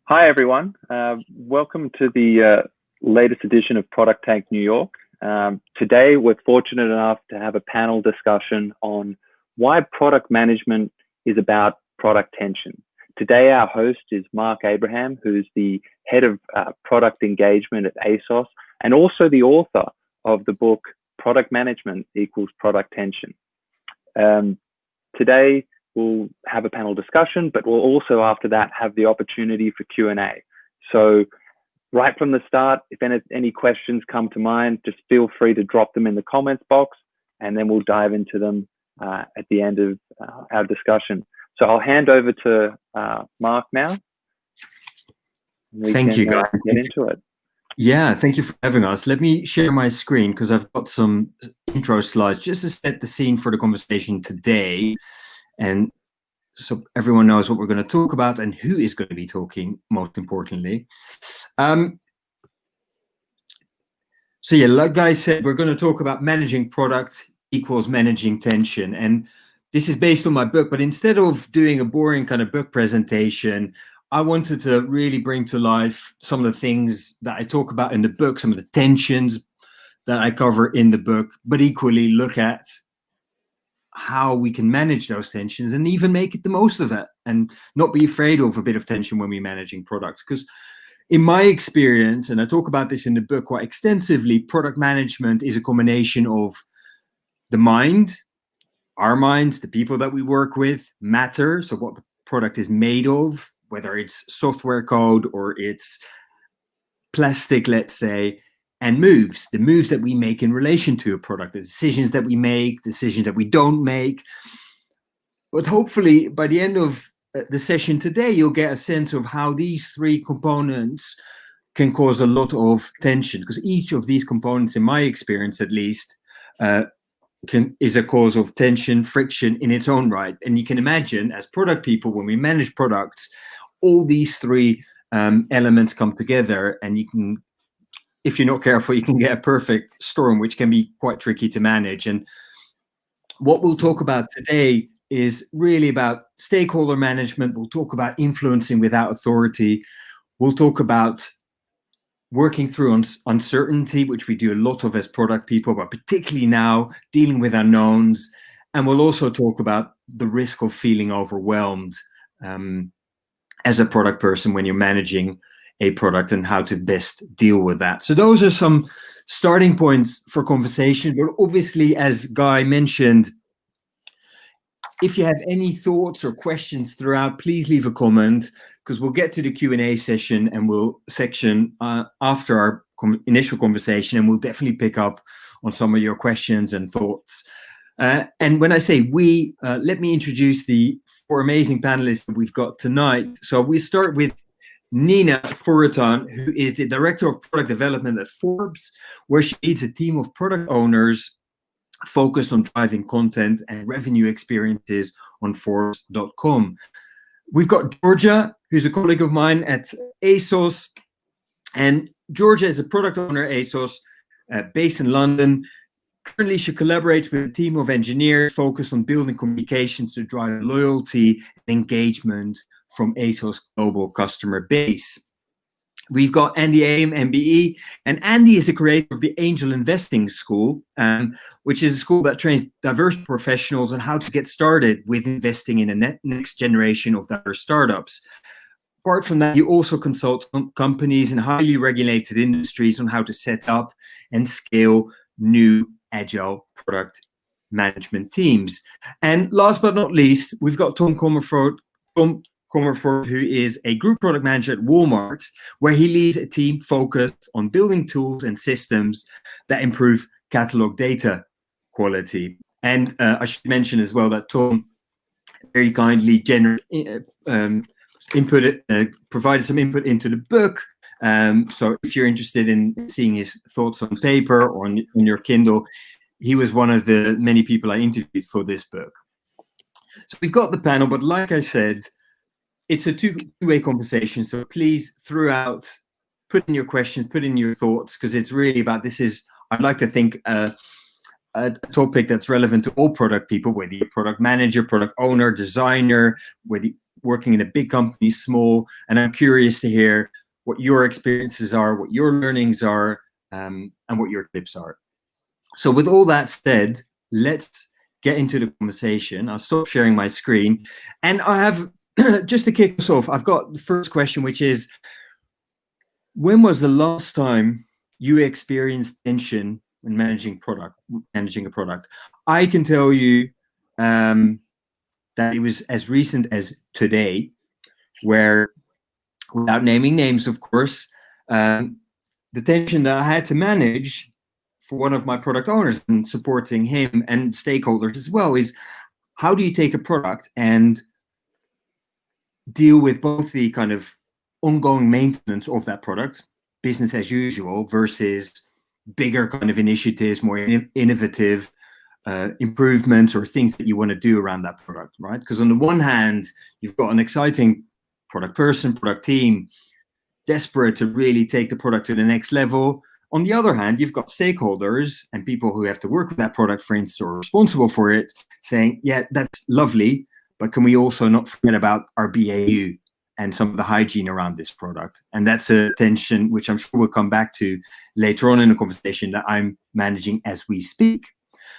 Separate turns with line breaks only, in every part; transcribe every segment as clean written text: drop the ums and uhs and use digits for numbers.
Hi, everyone. Welcome to the latest edition of ProductTank New York. Today, we're fortunate enough to have a panel discussion on why product management is about product tension. Today, our host is Marc Abraham, who's the head of product engagement at ASOS and also the author of the book Product Management Equals Product Tension. Today, we'll have a panel discussion, but we'll also after that have the opportunity for Q&A. So right from the start, if any questions come to mind, just feel free to drop them in the comments box, and then we'll dive into them at the end of our discussion. So I'll hand over to Marc now.
Thank you, guys.
Get into it.
Yeah, thank you for having us. Let me share my screen because I've got some intro slides just to set the scene for the conversation today. And so everyone knows what we're going to talk about and who is going to be talking, most importantly. So yeah, like guys said, we're going to talk about managing product equals managing tension. And this is based on my book, but instead of doing a boring kind of book presentation, I wanted to really bring to life some of the things that I talk about in the book, some of the tensions that I cover in the book, but equally look at how we can manage those tensions and even make it the most of it and not be afraid of a bit of tension when we're managing products. Because in my experience, and I talk about this in the book quite extensively, product management is a combination of the mind, our minds, the people that we work with matter. So what the product is made of, whether it's software code or it's plastic, let's say, and the moves that we make in relation to a product, the decisions that we make, decisions that we don't make. But hopefully by the end of the session today, you'll get a sense of how these three components can cause a lot of tension, because each of these components, in my experience at least, is a cause of tension, friction in its own right. And you can imagine as product people, when we manage products, all these three elements come together, and you can, if you're not careful, you can get a perfect storm, which can be quite tricky to manage. And what we'll talk about today is really about stakeholder management. We'll talk about influencing without authority. We'll talk about working through uncertainty, which we do a lot of as product people, but particularly now dealing with unknowns. And we'll also talk about the risk of feeling overwhelmed as a product person when you're managing a product and how to best deal with that. So those are some starting points for conversation. But obviously, as Guy mentioned, if you have any thoughts or questions throughout, please leave a comment, because we'll get to the Q&A session and after our initial conversation, and we'll definitely pick up on some of your questions and thoughts. And when I say we, let me introduce the four amazing panelists that we've got tonight. So we start with Nina Foroutan, who is the Director of Product Development at Forbes, where she leads a team of product owners focused on driving content and revenue experiences on Forbes.com. We've got Georgia, who's a colleague of mine at ASOS. And Georgia is a product owner at ASOS based in London. Currently, she collaborates with a team of engineers focused on building communications to drive loyalty and engagement from ASOS global customer base. We've got Andy Ayim, MBE, and Andy is the creator of the Angel Investing School, which is a school that trains diverse professionals on how to get started with investing in the next generation of diverse startups. Apart from that, he also consults companies in highly regulated industries on how to set up and scale new agile product management teams. And last but not least, we've got Tom Comerford, who is a group product manager at Walmart, where he leads a team focused on building tools and systems that improve catalog data quality. And I should mention as well that Tom very kindly provided some input into the book. So if you're interested in seeing his thoughts on paper or on your Kindle, he was one of the many people I interviewed for this book. So we've got the panel, but like I said, it's a two-way conversation. So please, throughout, put in your questions, put in your thoughts, because it's really about, I'd like to think, a topic that's relevant to all product people, whether you're product manager, product owner, designer, whether working in a big company, small, and I'm curious to hear what your experiences are, what your learnings are, and what your tips are. So with all that said, let's get into the conversation. I'll stop sharing my screen. And I have, just to kick us off, I've got the first question, which is, when was the last time you experienced tension when managing a product? I can tell you that it was as recent as today, where, without naming names, of course, the tension that I had to manage for one of my product owners and supporting him and stakeholders as well is, how do you take a product and deal with both the kind of ongoing maintenance of that product, business as usual, versus bigger kind of initiatives, more innovative improvements or things that you want to do around that product, right? Because on the one hand, you've got an exciting product person, product team, desperate to really take the product to the next level. On the other hand, you've got stakeholders and people who have to work with that product, for instance, or responsible for it, saying, yeah, that's lovely, but can we also not forget about our BAU and some of the hygiene around this product? And that's a tension which I'm sure we'll come back to later on in the conversation that I'm managing as we speak.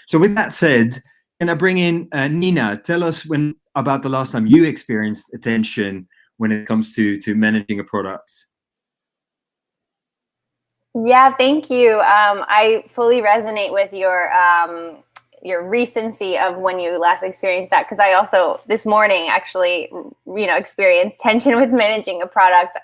So with that said, can I bring in Nina? Tell us about the last time you experienced a tension when it comes to managing a product.
Yeah, thank you. I fully resonate with your recency of when you last experienced that, because I also this morning actually, experienced tension with managing a product.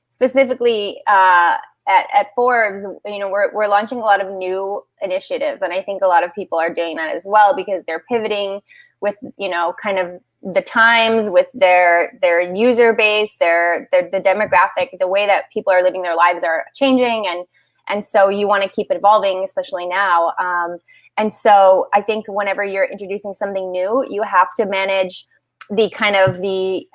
Specifically at Forbes, we're launching a lot of new initiatives, and I think a lot of people are doing that as well because they're pivoting with kind of the times, with their user base, the demographic, the way that people are living their lives are changing, and so you want to keep evolving, especially now. And so I think whenever you're introducing something new, you have to manage the kind of the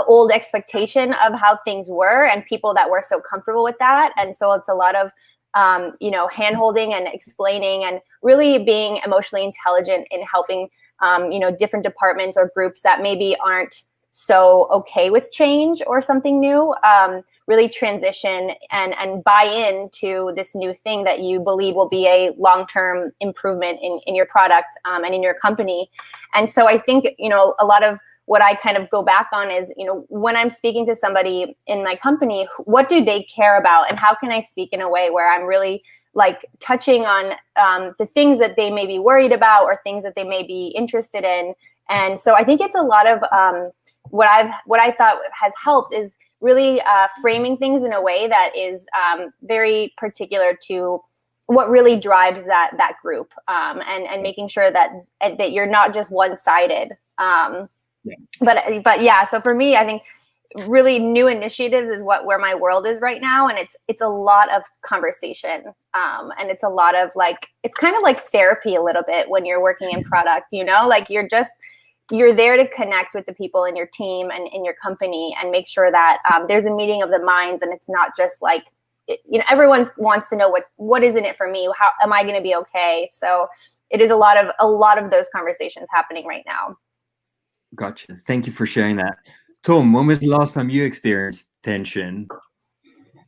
old expectation of how things were and people that were so comfortable with that. And so it's a lot of hand-holding and explaining and really being emotionally intelligent in helping different departments or groups that maybe aren't so okay with change or something new, really transition and buy into this new thing that you believe will be a long-term improvement in your product and in your company. And so I think, a lot of what I kind of go back on is, when I'm speaking to somebody in my company, what do they care about? And how can I speak in a way where I'm really like touching on the things that they may be worried about or things that they may be interested in. And so I think it's a lot of what I thought has helped is really framing things in a way that is very particular to what really drives that group, and making sure that you're not just one-sided. But yeah, so for me, I think really new initiatives is where my world is right now, and it's a lot of conversation, and it's a lot of it's kind of like therapy a little bit when you're working in product, like you're there to connect with the people in your team and in your company and make sure that there's a meeting of the minds, and it's not just like everyone wants to know what is in it for me, how am I going to be okay. So it is a lot of those conversations happening right now.
Gotcha. Thank you for sharing that. Tom, when was the last time you experienced tension?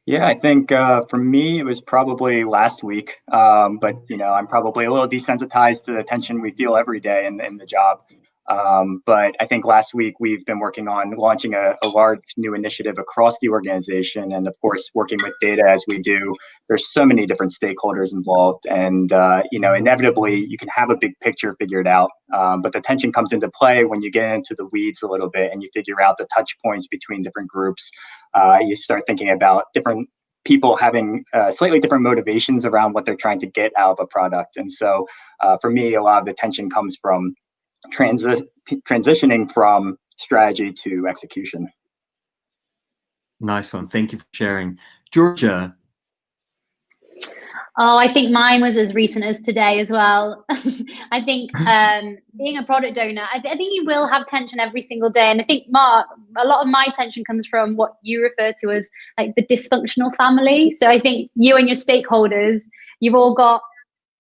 Yeah, I think for me, it was probably last week. But, I'm probably a little desensitized to the tension we feel every day in the job. But I think last week we've been working on launching a large new initiative across the organization. And of course, working with data as we do, there's so many different stakeholders involved. And, inevitably you can have a big picture figured out. But the tension comes into play when you get into the weeds a little bit and you figure out the touch points between different groups. You start thinking about different people having slightly different motivations around what they're trying to get out of a product. And so for me, a lot of the tension comes from transitioning from strategy to execution.
Nice one. Thank you for sharing. Georgia.
Oh, I think mine was as recent as today as well. I think being a product owner, I think you will have tension every single day. And I think, Mark, a lot of my tension comes from what you refer to as like the dysfunctional family. So I think you and your stakeholders, you've all got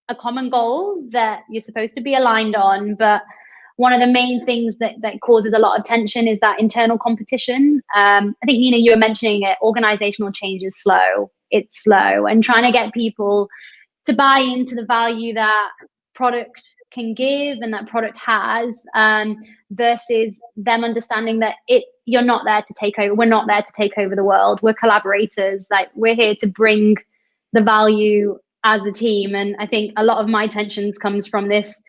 a common goal that you're supposed to be aligned on, but one of the main things that causes a lot of tension is that internal competition. I think, Nina, you were mentioning it, organizational change is slow. It's slow, and trying to get people to buy into the value that product can give and that product has, versus them understanding that you're not there to take over. We're not there to take over the world. We're collaborators. Like, we're here to bring the value as a team. And I think a lot of my tensions comes from this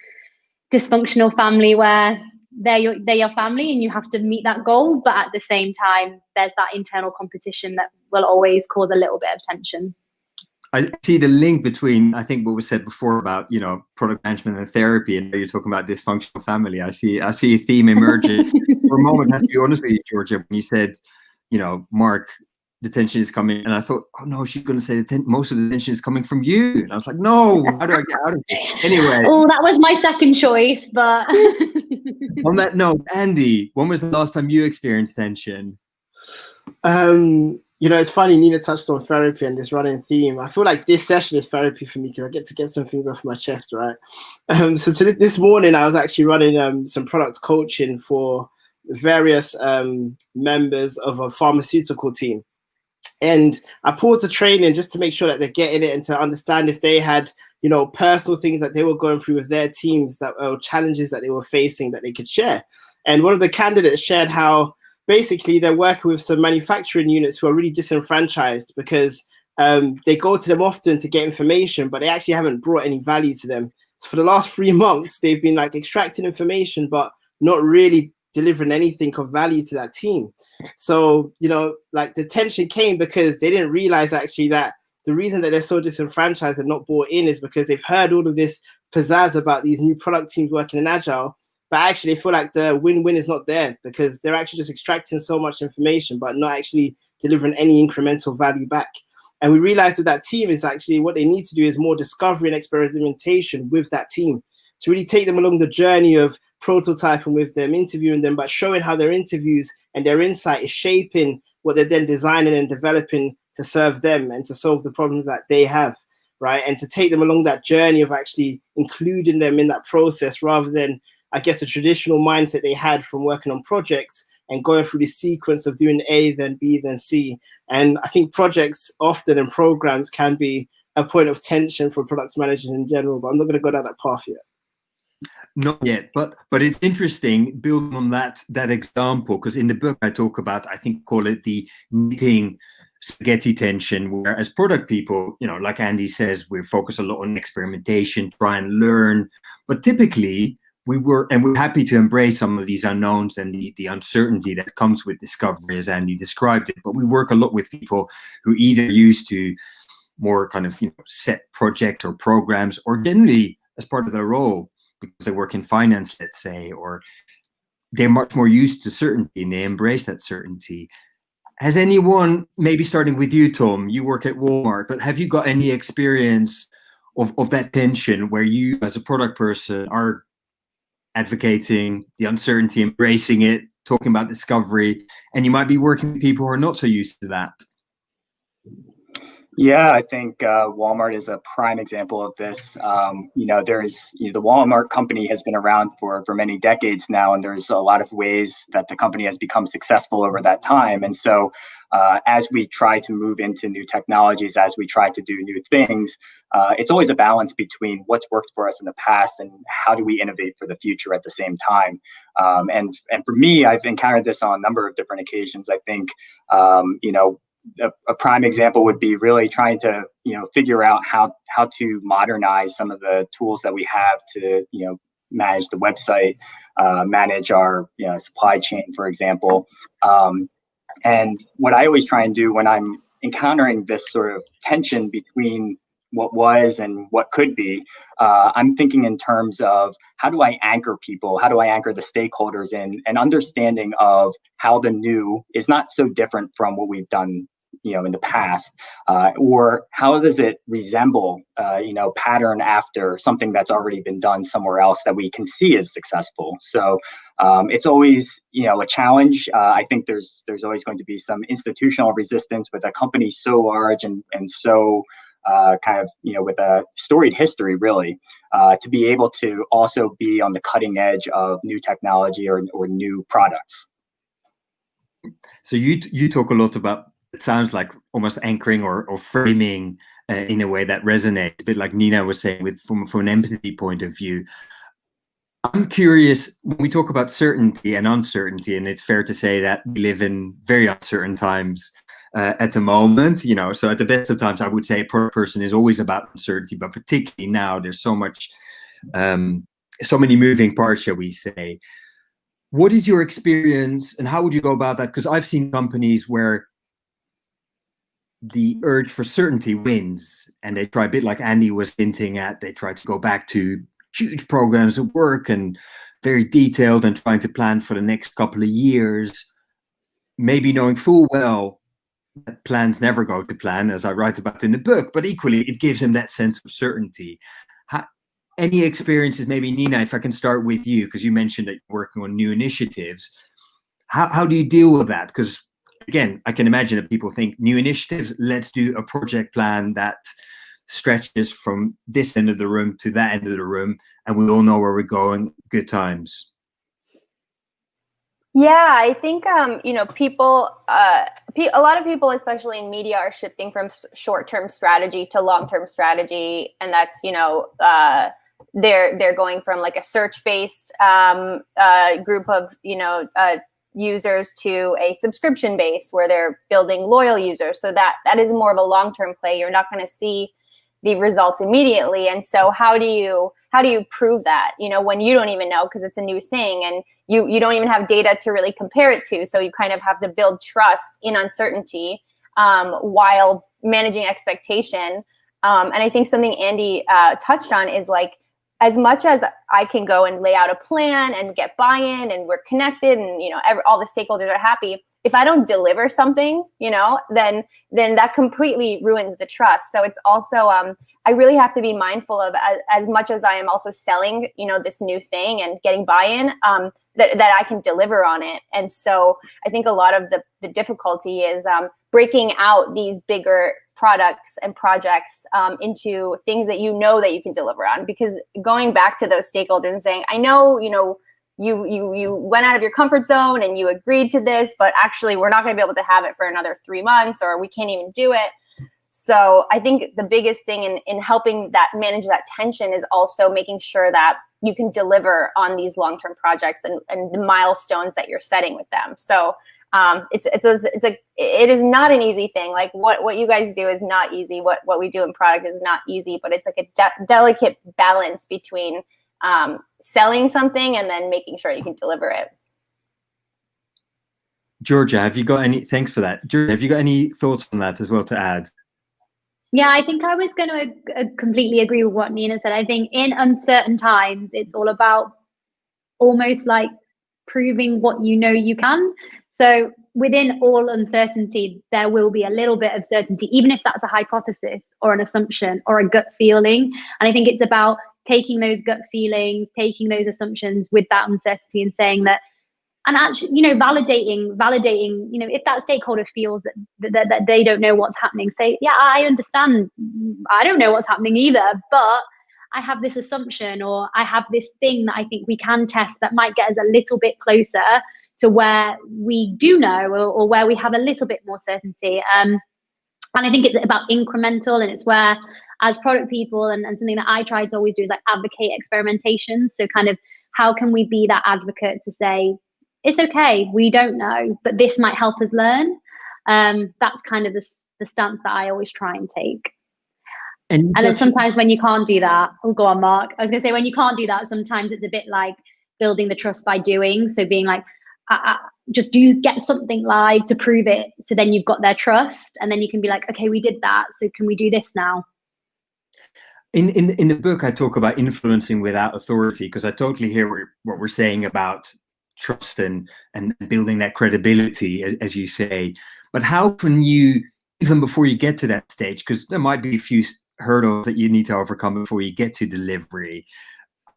dysfunctional family where they're your family and you have to meet that goal, but at the same time there's that internal competition that will always cause a little bit of tension.
I see the link between, I think, what was said before about, product management and therapy, and you're talking about dysfunctional family. I see a theme emerging. For a moment, I have to be honest with you, Georgia, when you said, Mark, the tension is coming, and I thought, oh no, she's going to say most of the tension is coming from you, and I was like, no, how do I get out of it? Anyway.
Oh, that was my second choice, but
on that note, Andy, when was the last time you experienced tension?
It's funny, Nina touched on therapy and this running theme. I feel like this session is therapy for me because I get to get some things off my chest, right? So this morning, I was actually running some product coaching for various members of a pharmaceutical team. And I paused the training just to make sure that they're getting it and to understand if they had, personal things that they were going through with their teams, or challenges that they were facing that they could share. And one of the candidates shared how basically they're working with some manufacturing units who are really disenfranchised because they go to them often to get information, but they actually haven't brought any value to them. So for the last 3 months, they've been extracting information, but not really delivering anything of value to that team. So, the tension came because they didn't realize actually that the reason that they're so disenfranchised and not bought in is because they've heard all of this pizzazz about these new product teams working in Agile, but actually they feel like the win-win is not there because they're actually just extracting so much information, but not actually delivering any incremental value back. And we realized that team is actually what they need to do is more discovery and experimentation with that team to really take them along the journey of prototyping with them, interviewing them, but showing how their interviews and their insight is shaping what they're then designing and developing to serve them and to solve the problems that they have, right? And to take them along that journey of actually including them in that process rather than, I guess, the traditional mindset they had from working on projects and going through the sequence of doing A, then B, then C. And I think projects often and programs can be a point of tension for product managers in general, but I'm not going to go down that path yet.
Not yet, but it's interesting building on that example, because in the book I talk about, I think call it the knitting spaghetti tension, where as product people, like Andy says, we focus a lot on experimentation, try and learn, but typically we're happy to embrace some of these unknowns and the uncertainty that comes with discovery, as Andy described it. But we work a lot with people who either used to more kind of set project or programs, or generally as part of their role because they work in finance, let's say, or they're much more used to certainty and they embrace that certainty. Has anyone, maybe starting with you, Tom, you work at Walmart, but have you got any experience of that tension where you as a product person are advocating the uncertainty, embracing it, talking about discovery, and you might be working with people who are not so used to that?
Yeah, I think Walmart is a prime example of this. The Walmart company has been around for many decades now, and there's a lot of ways that the company has become successful over that time. And so as we try to move into new technologies, as we try to do new things, it's always a balance between what's worked for us in the past and how do we innovate for the future at the same time. And for me, I've encountered this on a number of different occasions. I think, a prime example would be really trying to, figure out how to modernize some of the tools that we have to, manage the website, manage our, supply chain, for example. And what I always try and do when I'm encountering this sort of tension between what was and what could be, I'm thinking in terms of how do I anchor people? How do I anchor the stakeholders in an understanding of how the new is not so different from what we've done in the past, or how does it resemble, pattern after something that's already been done somewhere else that we can see is successful. So it's always, a challenge. I think there's always going to be some institutional resistance with a company so large and so kind of, with a storied history, really, to be able to also be on the cutting edge of new technology or new products.
So you talk a lot about, it sounds like almost anchoring or framing in a way that resonates, a bit like Nina was saying, from an empathy point of view. I'm curious, when we talk about certainty and uncertainty, and it's fair to say that we live in very uncertain times at the moment, so at the best of times, I would say a product person is always about uncertainty, but particularly now there's so many moving parts, shall we say. What is your experience and how would you go about that? Because I've seen companies where the urge for certainty wins and they try, a bit like Andy was hinting at, they try to go back to huge programs of work and very detailed and trying to plan for the next couple of years, maybe knowing full well that plans never go to plan, as I write about in the book, but equally it gives them that sense of certainty. Any experiences, maybe Nina, if I can start with you, because you mentioned that you're working on new initiatives. How do you deal with that? Because again, I can imagine that people think new initiatives, let's do a project plan that stretches from this end of the room to that end of the room, and we all know where we're going, good times.
Yeah, I think, people, a lot of people, especially in media, are shifting from short-term strategy to long-term strategy. And that's, they're going from like a search-based group of, users to a subscription base where they're building loyal users. So that is more of a long-term play. You're not going to see the results immediately. And so how do you prove that, when you don't even know, because it's a new thing and you don't even have data to really compare it to. So you kind of have to build trust in uncertainty while managing expectation. And I think something Andy touched on is like, as much as I can go and lay out a plan and get buy-in and we're connected and, all the stakeholders are happy, if I don't deliver something, then that completely ruins the trust. So it's also, I really have to be mindful of, as much as I am also selling, this new thing and getting buy-in, that I can deliver on it. And so I think a lot of the difficulty is breaking out these bigger products and projects into things that that you can deliver on. Because going back to those stakeholders and saying, I know, you went out of your comfort zone and you agreed to this, but actually we're not going to be able to have it for another 3 months, or we can't even do it. So I think the biggest thing in helping that manage that tension is also making sure that you can deliver on these long-term projects and the milestones that you're setting with them. So it is not an easy thing. Like what you guys do is not easy. What we do in product is not easy, but it's like a delicate balance between selling something and then making sure you can deliver it.
Georgia, thanks for that. Georgia, have you got any thoughts on that as well to add?
Yeah, I think I was going to completely agree with what Nina said. I think in uncertain times, it's all about almost like proving what you can. So within all uncertainty, there will be a little bit of certainty, even if that's a hypothesis or an assumption or a gut feeling. And I think it's about taking those gut feelings, taking those assumptions with that uncertainty and saying that, and actually, validating, if that stakeholder feels that they don't know what's happening, say, yeah, I understand. I don't know what's happening either, but I have this assumption, or I have this thing that I think we can test that might get us a little bit closer to where we do know, or where we have a little bit more certainty. And I think it's about incremental, and it's where, as product people, and something that I try to always do is like advocate experimentation. So kind of how can we be that advocate to say, it's okay, we don't know, but this might help us learn. That's kind of the stance that I always try and take. And then sometimes when you can't do that, go on, Mark. I was gonna say, when you can't do that, sometimes it's a bit like building the trust by doing. So being like, just do get something live to prove it. So then you've got their trust, and then you can be like, okay, we did that. So can we do this now?
In the book, I talk about influencing without authority, because I totally hear what we're saying about trust and building that credibility, as you say. But how can you, even before you get to that stage, because there might be a few hurdles that you need to overcome before you get to delivery,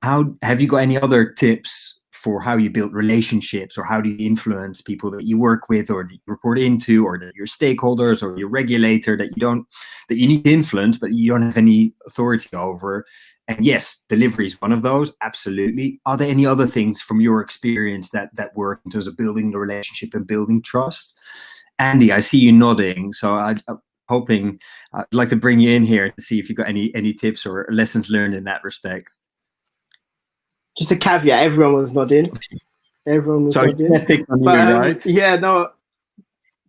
how have you got any other tips for how you build relationships, or how do you influence people that you work with or that you report into, or that your stakeholders or your regulator that you need to influence but you don't have any authority over. And yes, delivery is one of those, absolutely. Are there any other things from your experience that work in terms of building the relationship and building trust? Andy, I see you nodding, so I'm hoping I'd like to bring you in here to see if you've got any tips or lessons learned in that respect.
Just a caveat, everyone was nodding. Everyone was nodding.
Right?
Yeah, no.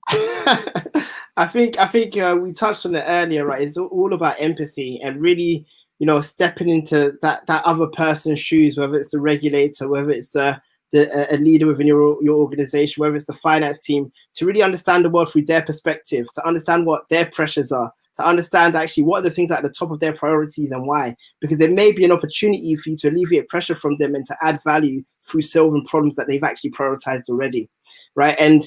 I think we touched on it earlier, right? It's all about empathy and really, stepping into that other person's shoes, whether it's the regulator, whether it's a leader within your organization, whether it's the finance team, to really understand the world through their perspective, to understand what their pressures are, to understand actually what are the things at the top of their priorities and why. Because there may be an opportunity for you to alleviate pressure from them and to add value through solving problems that they've actually prioritized already, right? And,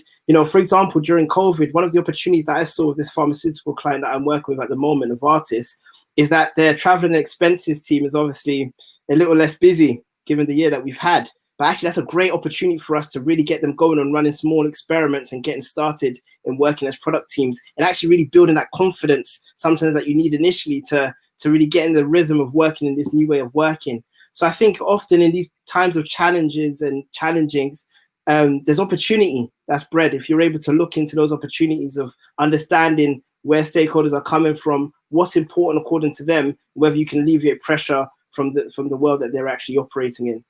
for example, during COVID, one of the opportunities that I saw with this pharmaceutical client that I'm working with at the moment, of artists, is that their travel and expenses team is obviously a little less busy given the year that we've had. But actually, that's a great opportunity for us to really get them going on running small experiments and getting started in working as product teams and actually really building that confidence sometimes that you need initially to really get in the rhythm of working in this new way of working. So I think often in these times of challenges and challengings, there's opportunity that's bred. If you're able to look into those opportunities of understanding where stakeholders are coming from, what's important according to them, whether you can alleviate pressure from the world that they're actually operating in.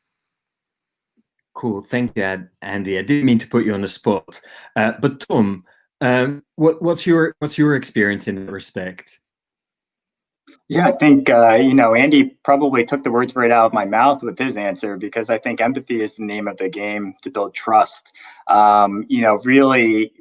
Cool, thank you, Andy. I didn't mean to put you on the spot, but Tom, what's your experience in that respect?
Yeah, I think Andy probably took the words right out of my mouth with his answer, because I think empathy is the name of the game to build trust. Really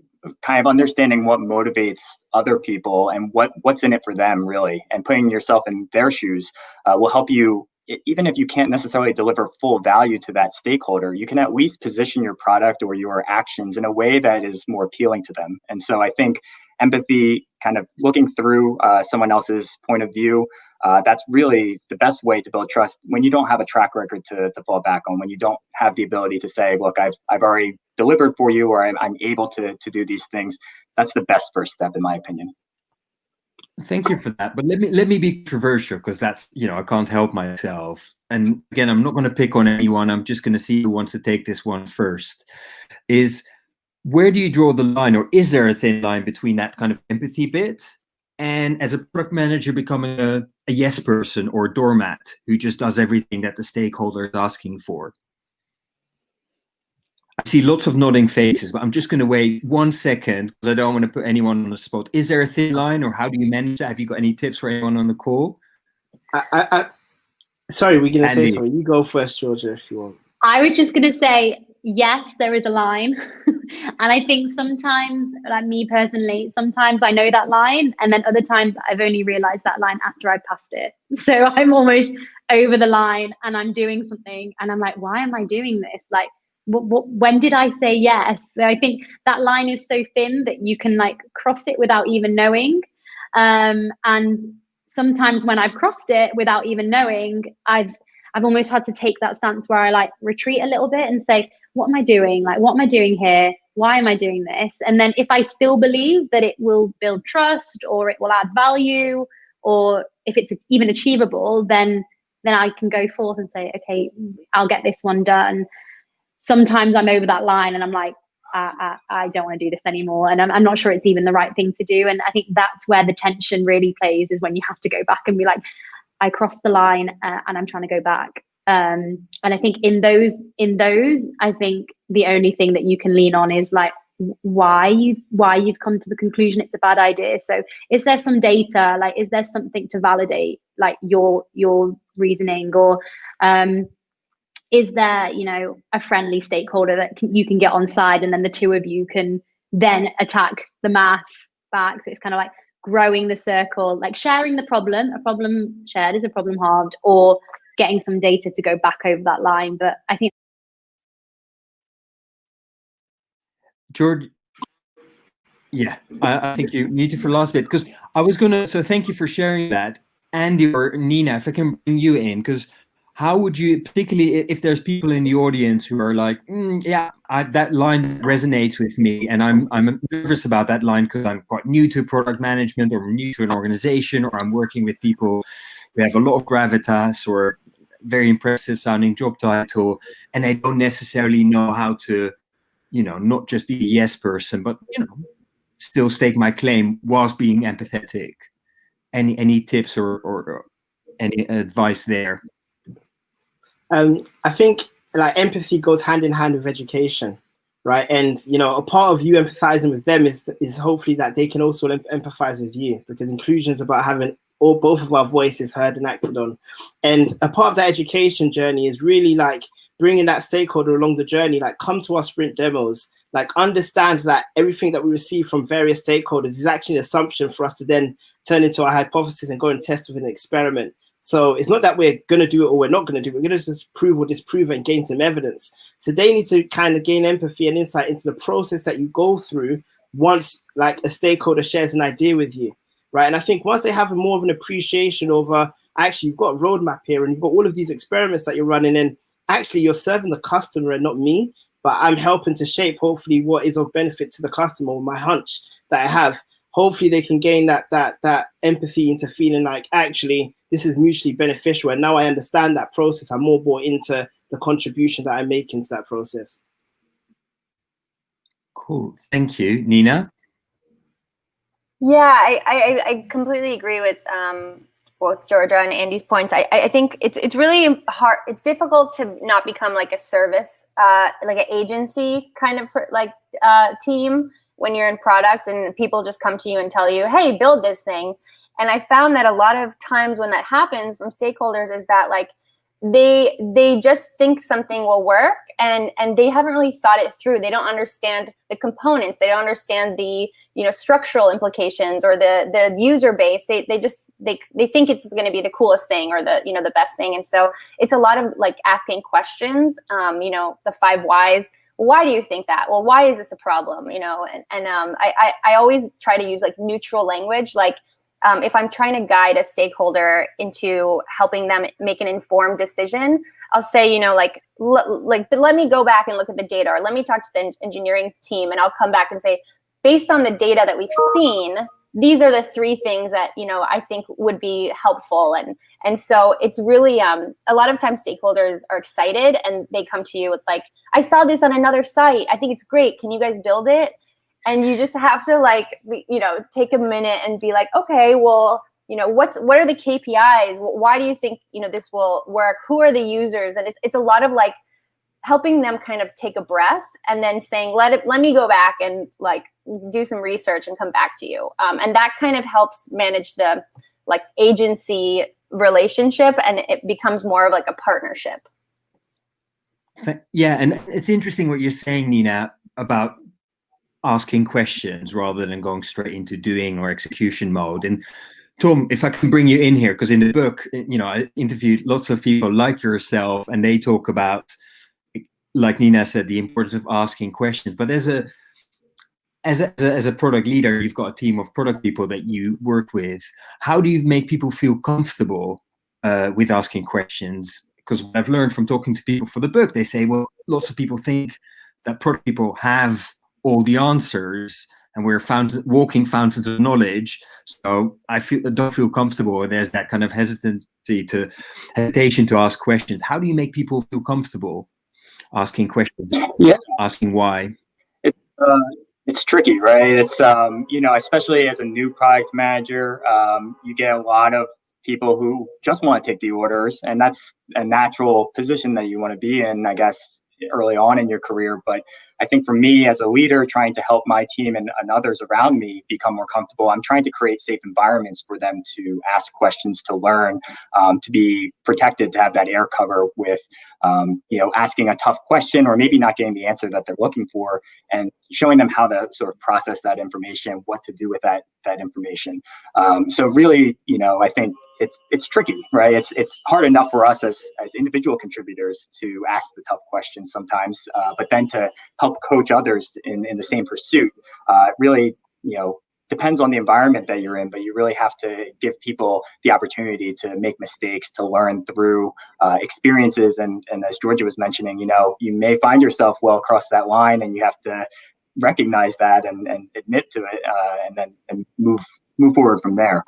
kind of understanding what motivates other people and what's in it for them, really, and putting yourself in their shoes will help you. Even if you can't necessarily deliver full value to that stakeholder, you can at least position your product or your actions in a way that is more appealing to them. And so I think empathy, kind of looking through someone else's point of view, that's really the best way to build trust when you don't have a track record to fall back on, when you don't have the ability to say, look, I've already delivered for you, or I'm able to do these things. That's the best first step, in my opinion.
Thank you for that. But let me be controversial, because that's, I can't help myself. And again, I'm not going to pick on anyone. I'm just going to see who wants to take this one first. Is where do you draw the line, or is there a thin line between that kind of empathy bit and as a product manager becoming a yes person or a doormat who just does everything that the stakeholder is asking for? I see lots of nodding faces, but I'm just going to wait 1 second because I don't want to put anyone on the spot. Is there a thin line, or how do you manage that? Have you got any tips for anyone on the call?
Sorry, we're going to say something. You go first, Georgia, if you want.
I was just going to say, yes, there is a line. And I think sometimes, like me personally, sometimes I know that line, and then other times I've only realized that line after I passed it. So I'm almost over the line and I'm doing something and I'm like, why am I doing this? Like, when did I say yes? So I think that line is so thin that you can like cross it without even knowing. And sometimes when I've crossed it without even knowing, I've almost had to take that stance where I like retreat a little bit and say, what am I doing? Like, what am I doing here? Why am I doing this? And then if I still believe that it will build trust, or it will add value, or if it's even achievable, then I can go forth and say, okay, I'll get this one done. Sometimes I'm over that line and I'm like, I don't want to do this anymore. And I'm not sure it's even the right thing to do. And I think that's where the tension really plays, is when you have to go back and be like, I crossed the line and I'm trying to go back. And I think in those, I think the only thing that you can lean on is like why you've come to the conclusion it's a bad idea. So is there some data? Like, is there something to validate like your reasoning, or is there, a friendly stakeholder that you can get on side, and then the two of you can then attack the mass back? So it's kind of like growing the circle, like sharing the problem. A problem shared is a problem halved, or getting some data to go back over that line. But I think
George, yeah, I think you need to for last bit, because I was gonna. So thank you for sharing that, Andy or Nina. If I can bring you in, because how would you, particularly if there's people in the audience who are like, yeah, that line resonates with me, and I'm nervous about that line because I'm quite new to product management, or I'm new to an organization, or I'm working with people who have a lot of gravitas or very impressive sounding job title, and I don't necessarily know how to, not just be a yes person, but, still stake my claim whilst being empathetic. Any tips or any advice there?
I think like empathy goes hand in hand with education, right? And a part of you empathizing with them is hopefully that they can also empathize with you, because inclusion is about having both of our voices heard and acted on. And a part of that education journey is really like bringing that stakeholder along the journey, like come to our sprint demos, like understands that everything that we receive from various stakeholders is actually an assumption for us to then turn into our hypothesis and go and test with an experiment. So it's not that we're going to do it or we're not going to do it. We're going to just prove or disprove it and gain some evidence. So they need to kind of gain empathy and insight into the process that you go through once like a stakeholder shares an idea with you, right? And I think once they have more of an appreciation over, actually, you've got a roadmap here and you've got all of these experiments that you're running in, actually, you're serving the customer and not me, but I'm helping to shape, hopefully, what is of benefit to the customer, or my hunch that I have. Hopefully they can gain that empathy into feeling like, actually, this is mutually beneficial. And now I understand that process. I'm more bought into the contribution that I make into that process.
Cool. Thank you. Nina?
Yeah, I completely agree with both Georgia and Andy's points. I think it's really hard. It's difficult to not become like a service, like an agency kind of team when you're in product and people just come to you and tell you, hey, build this thing. And I found that a lot of times when that happens from stakeholders is that like they just think something will work and they haven't really thought it through. They don't understand the components. They don't understand the structural implications or the user base. They think it's going to be the coolest thing or the best thing. And so it's a lot of like asking questions. The 5 whys. Why do you think that? Well, why is this a problem? I always try to use like neutral language, like. If I'm trying to guide a stakeholder into helping them make an informed decision, I'll say, but let me go back and look at the data, or let me talk to the engineering team, and I'll come back and say, based on the data that we've seen, these are the 3 things that, I think would be helpful. And so it's really, a lot of times stakeholders are excited and they come to you with like, I saw this on another site. I think it's great. Can you guys build it? And you just have to take a minute and be like, okay, well, what are the KPIs? Why do you think, this will work? Who are the users? And it's a lot of like helping them kind of take a breath and then saying, let me go back and like do some research and come back to you. And that kind of helps manage the like agency relationship, and it becomes more of like a partnership.
Yeah, and it's interesting what you're saying, Nina, about asking questions rather than going straight into doing or execution mode. And Tom, if I can bring you in here, because in the book, I interviewed lots of people like yourself, and they talk about, like Nina said, the importance of asking questions. But as a product leader, you've got a team of product people that you work with. How do you make people feel comfortable with asking questions? Because what I've learned from talking to people for the book, they say, well, lots of people think that product people have all the answers and we're walking fountains of knowledge. So I don't feel comfortable. There's that kind of hesitation to ask questions. How do you make people feel comfortable asking questions?
Yeah.
Asking why?
It's tricky, right? It's, especially as a new product manager, you get a lot of people who just want to take the orders, and that's a natural position that you want to be in, I guess, early on in your career. But I think for me as a leader, trying to help my team and others around me become more comfortable, I'm trying to create safe environments for them to ask questions, to learn, to be protected, to have that air cover with, asking a tough question or maybe not getting the answer that they're looking for, and showing them how to sort of process that information, what to do with that information. So really, I think it's tricky, right? It's hard enough for us as individual contributors to ask the tough questions sometimes, but then to help coach others in the same pursuit, really, depends on the environment that you're in, but you really have to give people the opportunity to make mistakes, to learn through experiences. And as Georgia was mentioning, you may find yourself well across that line, and you have to recognize that and admit to it, and move forward from there.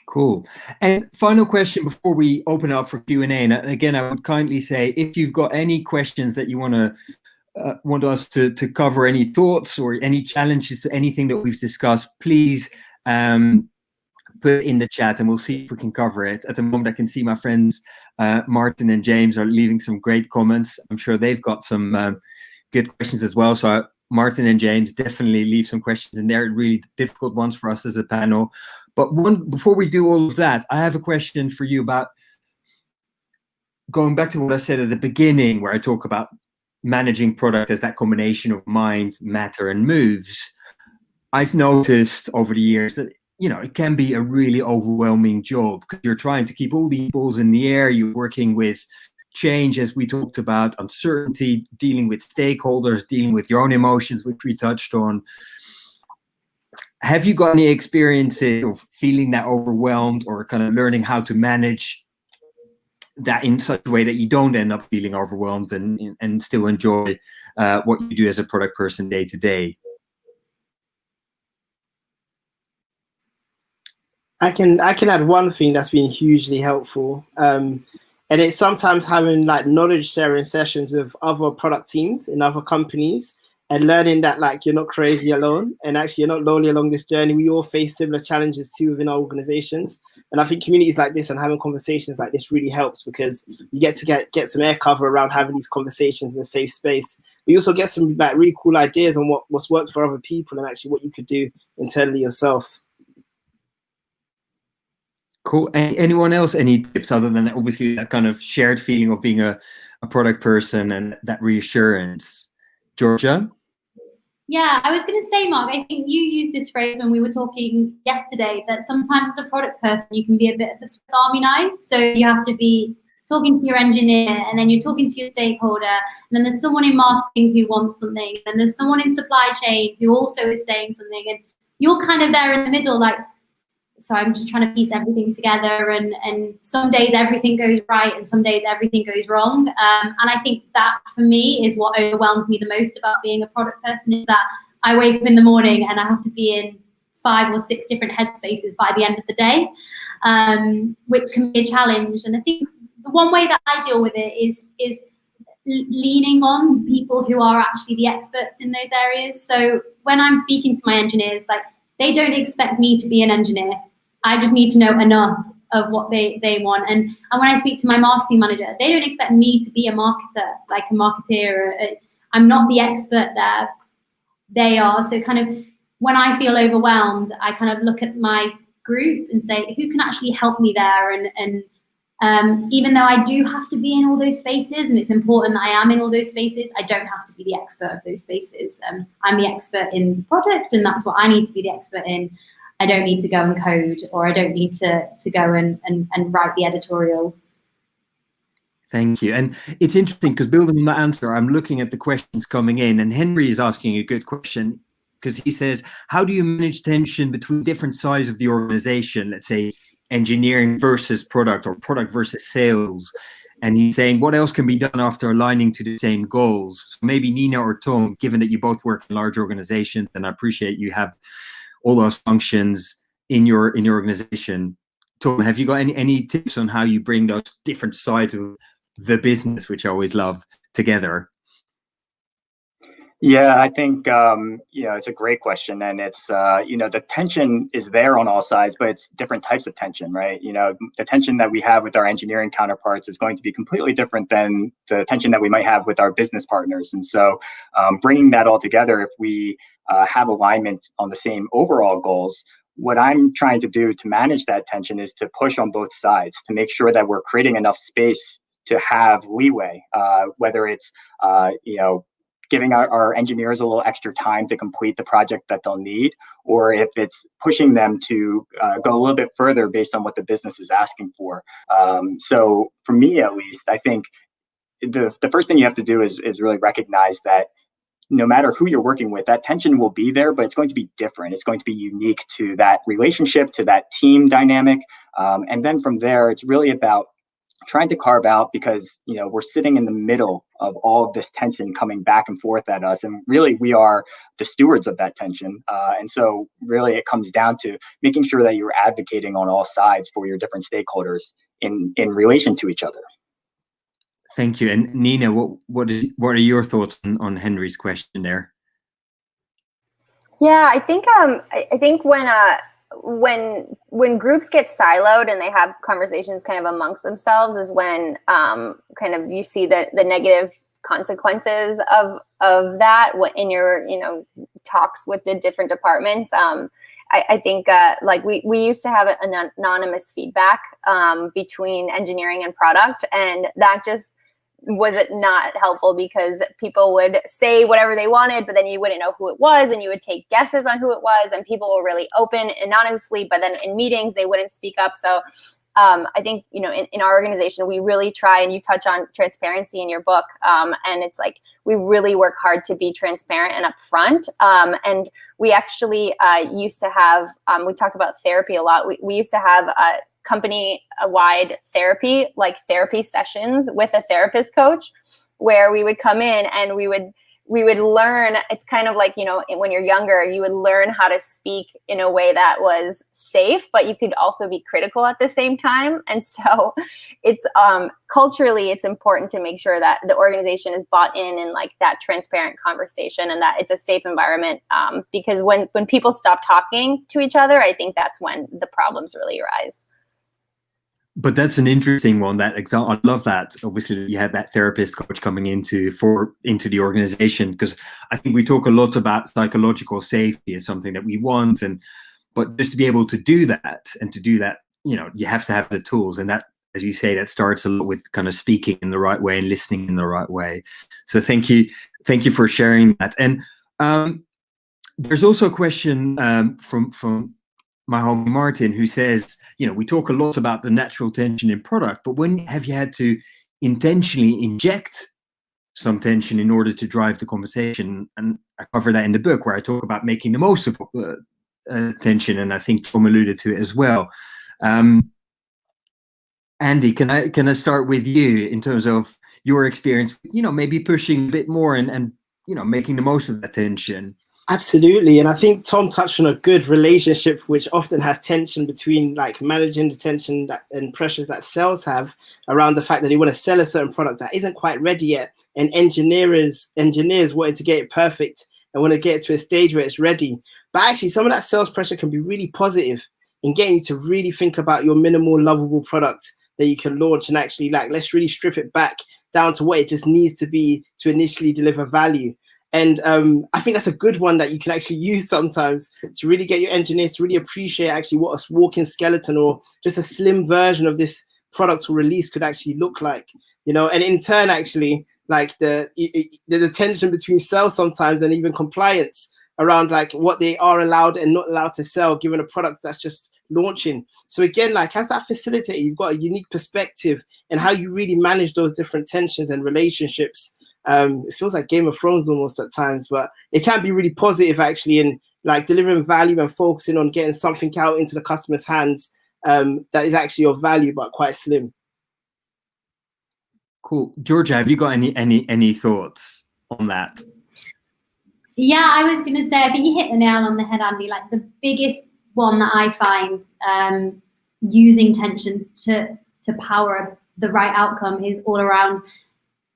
Cool. And final question before we open up for Q&A. And again, I would kindly say, if you've got any questions that you want us to cover, any thoughts or any challenges to anything that we've discussed, please put it in the chat and we'll see if we can cover it. At the moment, I can see my friends Martin and James are leaving some great comments. I'm sure they've got some good questions as well. So Martin and James, definitely leave some questions in there, really difficult ones for us as a panel. But before we do all of that, I have a question for you about going back to what I said at the beginning, where I talk about managing product as that combination of mind, matter, and moves. I've noticed over the years that, it can be a really overwhelming job because you're trying to keep all these balls in the air. You're working with change, as we talked about, uncertainty, dealing with stakeholders, dealing with your own emotions, which we touched on. Have you got any experiences of feeling that overwhelmed, or kind of learning how to manage that in such a way that you don't end up feeling overwhelmed and still enjoy what you do as a product person day to day?
I can add one thing that's been hugely helpful. And it's sometimes having knowledge sharing sessions with other product teams in other companies, and learning that you're not crazy alone, and actually you're not lonely along this journey. We all face similar challenges too within our organizations. And I think communities like this and having conversations like this really helps, because you get to get some air cover around having these conversations in a safe space. We also get some really cool ideas on what's worked for other people and actually what you could do internally yourself.
Cool. Anyone else, any tips other than obviously that kind of shared feeling of being a product person and that reassurance? Georgia?
Yeah, I was going to say, Mark, I think you used this phrase when we were talking yesterday, that sometimes as a product person, you can be a bit of a Swiss Army knife. So you have to be talking to your engineer, and then you're talking to your stakeholder, and then there's someone in marketing who wants something, and then there's someone in supply chain who also is saying something, and you're kind of there in the middle, so I'm just trying to piece everything together, and some days everything goes right and some days everything goes wrong. And I think that for me is what overwhelms me the most about being a product person, is that I wake up in the morning and I have to be in 5 or 6 different headspaces by the end of the day, which can be a challenge. And I think the one way that I deal with it is leaning on people who are actually the experts in those areas. So when I'm speaking to my engineers, they don't expect me to be an engineer. I just need to know enough of what they want. And when I speak to my marketing manager, they don't expect me to be a marketer, like a marketeer. I'm not the expert there. They are. So kind of when I feel overwhelmed, I kind of look at my group and say, who can actually help me there? And even though I do have to be in all those spaces, and it's important that I am in all those spaces, I don't have to be the expert of those spaces. I'm the expert in the product, and that's what I need to be the expert in. I don't need to go and code, or I don't need to go and write the editorial.
Thank you. And it's interesting because building on that answer, I'm looking at the questions coming in, and Henry is asking a good question, because he says, how do you manage tension between different sides of the organization? Let's say engineering versus product, or product versus sales. And he's saying, what else can be done after aligning to the same goals? So maybe Nina or Tom, given that you both work in large organizations, and I appreciate you have all those functions in your organization. Tom, have you got any tips on how you bring those different sides of the business, which I always love, together?
Yeah, I think, it's a great question. And it's, the tension is there on all sides, but it's different types of tension, right? The tension that we have with our engineering counterparts is going to be completely different than the tension that we might have with our business partners. And so bringing that all together, if we have alignment on the same overall goals, what I'm trying to do to manage that tension is to push on both sides, to make sure that we're creating enough space to have leeway, whether it's, giving our engineers a little extra time to complete the project that they'll need, or if it's pushing them to go a little bit further based on what the business is asking for. So for me, at least, I think the first thing you have to do is really recognize that no matter who you're working with, that tension will be there, but it's going to be different. It's going to be unique to that relationship, to that team dynamic. And then from there, it's really about trying to carve out, because we're sitting in the middle of all of this tension coming back and forth at us, and really we are the stewards of that tension. And so really it comes down to making sure that you're advocating on all sides for your different stakeholders in relation to each other.
Thank you. And Nina, what are your thoughts on Henry's question there?
Yeah, I think when groups get siloed and they have conversations kind of amongst themselves is when kind of you see the negative consequences of that in your talks with the different departments. I think like we used to have an anonymous feedback between engineering and product, and that just was it not helpful, because people would say whatever they wanted, but then you wouldn't know who it was, and you would take guesses on who it was, and people were really open anonymously, but then in meetings they wouldn't speak up. So I think in our organization we really try, and you touch on transparency in your book, and it's like we really work hard to be transparent and upfront. And we actually used to have we talk about therapy a lot. We used to have company-wide therapy sessions with a therapist coach, where we would come in and we would learn. It's kind of like, when you're younger, you would learn how to speak in a way that was safe, but you could also be critical at the same time. And so it's culturally, it's important to make sure that the organization is bought in like that transparent conversation, and that it's a safe environment, because when people stop talking to each other, I think that's when the problems really arise.
But that's an interesting one, that example. I love that. Obviously, you had that therapist coach coming into the organization, because I think we talk a lot about psychological safety as something that we want, but just to be able to do that, you have to have the tools, and that, as you say, that starts a lot with kind of speaking in the right way and listening in the right way. So thank you for sharing that. And there's also a question from my homie Martin, who says, we talk a lot about the natural tension in product, but when have you had to intentionally inject some tension in order to drive the conversation? And I cover that in the book, where I talk about making the most of tension, and I think Tom alluded to it as well. Andy, can I start with you in terms of your experience, maybe pushing a bit more and making the most of that tension?
Absolutely. And I think Tom touched on a good relationship, which often has tension between like managing the tension and pressures that sales have around the fact that they want to sell a certain product that isn't quite ready yet. And engineers wanting to get it perfect and want to get it to a stage where it's ready. But actually, some of that sales pressure can be really positive in getting you to really think about your minimal lovable product that you can launch, and actually let's really strip it back down to what it just needs to be to initially deliver value. And I think that's a good one that you can actually use sometimes to really get your engineers to really appreciate actually what a walking skeleton or just a slim version of this product or release could actually look like, and in turn, actually, like the tension between sales sometimes and even compliance around like what they are allowed and not allowed to sell given a product that's just launching. So again, like as that facilitator, you've got a unique perspective in how you really manage those different tensions and relationships. It feels like Game of Thrones almost at times, but it can be really positive actually in like delivering value and focusing on getting something out into the customer's hands that is actually of value but quite slim.
Cool. Georgia, have you got any thoughts on that?
Yeah, I was going to say, I think you hit the nail on the head, Andy. Like the biggest one that I find using tension to power the right outcome is all around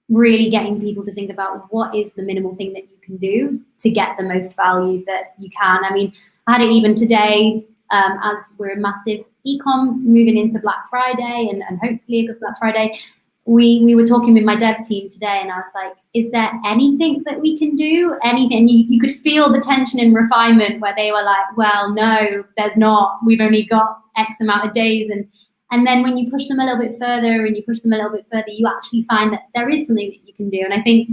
really getting people to think about what is the minimal thing that you can do to get the most value that you can. I mean, I had it even today as we're a massive e-com moving into Black Friday and hopefully a good Black Friday. We were talking with my dev team today, and I was like, is there anything that we can do? Anything? You could feel the tension and refinement where they were like, well, no, there's not. We've only got X amount of days. And then when you push them a little bit further and you push them a little bit further, you actually find that there is something that you can do. And I think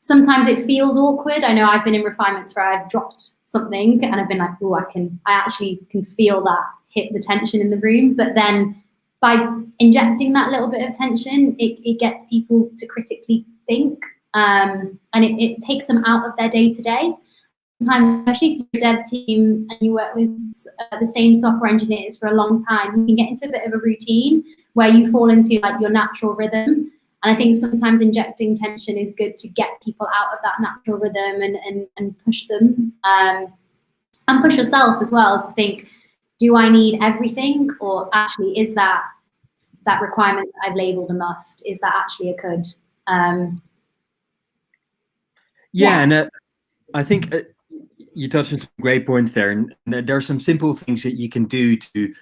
sometimes it feels awkward. I know I've been in refinements where I've dropped something and I've been like, oh, I actually can feel that hit the tension in the room. But then by injecting that little bit of tension, it gets people to critically think and it takes them out of their day-to-day. Sometimes, especially if you're a dev team and you work with the same software engineers for a long time, you can get into a bit of a routine where you fall into like your natural rhythm. And I think sometimes injecting tension is good to get people out of that natural rhythm and push them, and push yourself as well to think, do I need everything, or actually is that requirement that I've labeled a must, is that actually a could?
And I think you touched on some great points there, and there are some simple things that you can do to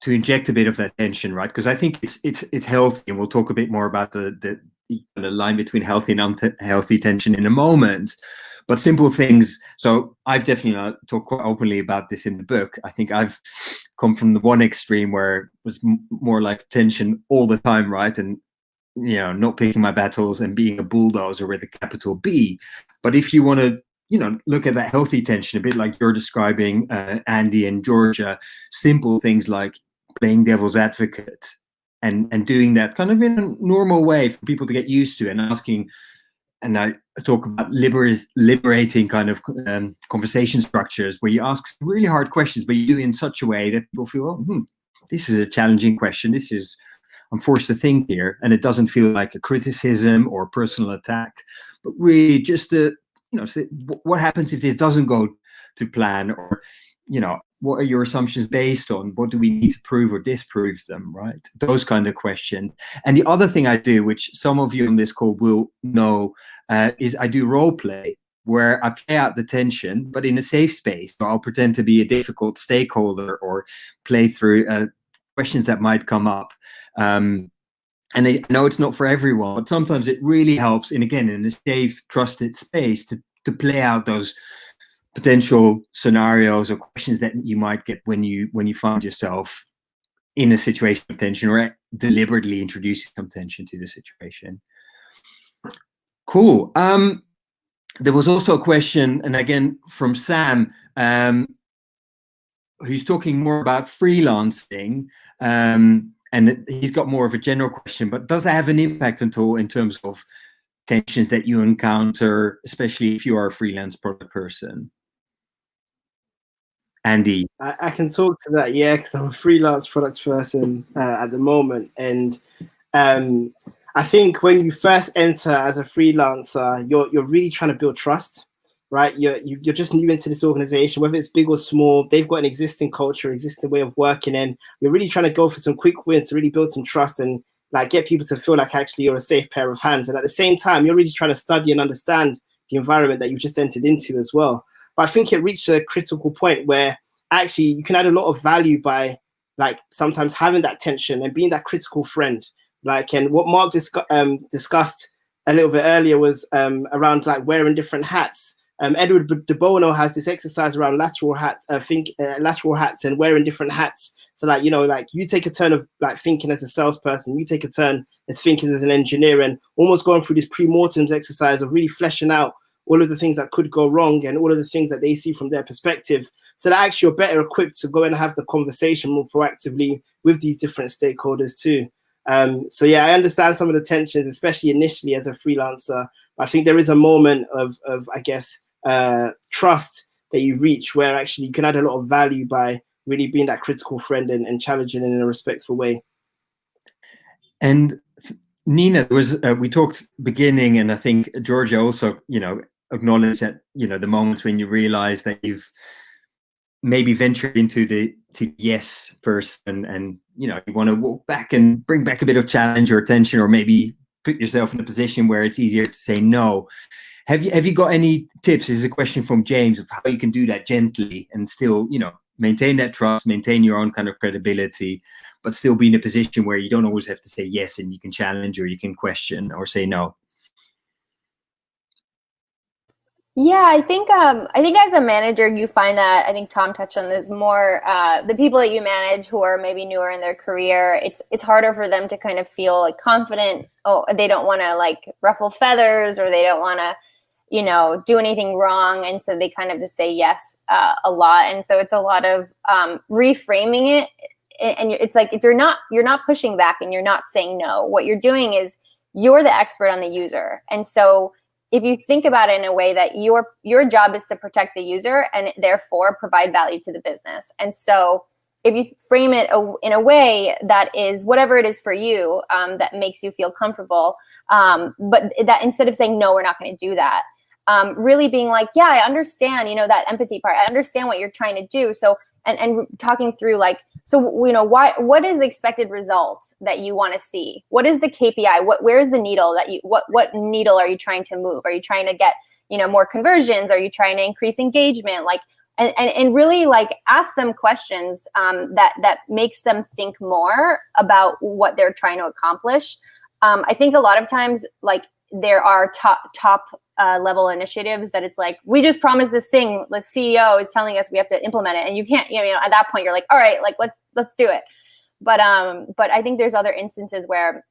inject a bit of that tension, right? Because I think it's healthy, and we'll talk a bit more about the line between healthy and unhealthy tension in a moment. But simple things. So I've definitely talked quite openly about this in the book. I think I've come from the one extreme where it was more like tension all the time, right? And not picking my battles and being a bulldozer with a capital B. But if you want to, look at that healthy tension, a bit like you're describing, Andy and Georgia, simple things like playing devil's advocate and doing that kind of in a normal way for people to get used to, and asking, and I talk about liberating kind of conversation structures where you ask really hard questions, but you do it in such a way that people feel, this is a challenging question. I'm forced to think here, and it doesn't feel like a criticism or personal attack, but really just to, say, what happens if this doesn't go to plan, or, what are your assumptions based on? What do we need to prove or disprove them, right? Those kind of questions. And the other thing I do, which some of you on this call will know, is I do role play, where I play out the tension, but in a safe space. So I'll pretend to be a difficult stakeholder or play through questions that might come up. And I know it's not for everyone, but sometimes it really helps, and again, in a safe, trusted space to play out those potential scenarios or questions that you might get when you find yourself in a situation of tension, or deliberately introducing some tension to the situation. Cool. There was also a question, and again from Sam, who's talking more about freelancing, and he's got more of a general question, but does that have an impact at all in terms of tensions that you encounter, especially if you are a freelance product person? Andy?
I can talk to that, because I'm a freelance product person at the moment. And I think when you first enter as a freelancer, you're really trying to build trust, right? You're just new into this organization, whether it's big or small. They've got an existing culture, existing way of working, and you're really trying to go for some quick wins to really build some trust and like get people to feel like actually you're a safe pair of hands. And at the same time, you're really trying to study and understand the environment that you've just entered into as well. But I think it reached a critical point where actually you can add a lot of value by like sometimes having that tension and being that critical friend. Like, and what Mark discussed a little bit earlier was around like wearing different hats. Edward de Bono has this exercise around lateral hats and wearing different hats. So like, like you take a turn of like thinking as a salesperson, you take a turn as thinking as an engineer, and almost going through this pre-mortems exercise of really fleshing out all of the things that could go wrong and all of the things that they see from their perspective, so that actually you're better equipped to go and have the conversation more proactively with these different stakeholders too. So yeah, I understand some of the tensions, especially initially as a freelancer. I think there is a moment of I guess, trust that you reach where actually you can add a lot of value by really being that critical friend and challenging in a respectful way.
And Nina, there was we talked beginning, and I think Georgia also, acknowledged that, the moments when you realize that you've maybe ventured into the yes person, and you want to walk back and bring back a bit of challenge or tension, or maybe put yourself in a position where it's easier to say no. Have you got any tips? This is a question from James of how you can do that gently and still, maintain that trust, maintain your own kind of credibility, but still be in a position where you don't always have to say yes, and you can challenge or you can question or say no.
Yeah, I think as a manager, you find that, I think Tom touched on this more, the people that you manage who are maybe newer in their career, it's harder for them to kind of feel like confident. Oh, they don't want to like ruffle feathers, or they don't want to, do anything wrong. And so they kind of just say yes a lot. And so it's a lot of reframing it. And it's like, if you're not pushing back and you're not saying no, what you're doing is you're the expert on the user. And so if you think about it in a way that your job is to protect the user and therefore provide value to the business. And so if you frame it in a way that is whatever it is for you, that makes you feel comfortable, but that instead of saying, no, we're not going to do that, really being like, yeah, I understand, that empathy part. I understand what you're trying to do. So, and talking through like, so, what is the expected result that you want to see? What is the KPI? Where's the needle that what needle are you trying to move? Are you trying to get, more conversions? Are you trying to increase engagement? Like, and really like ask them questions that makes them think more about what they're trying to accomplish. I think a lot of times, like, there are top level initiatives that it's like, we just promised this thing, the CEO is telling us we have to implement it, and you can't, at that point you're like, all right, like let's do it. But I think there's other instances where,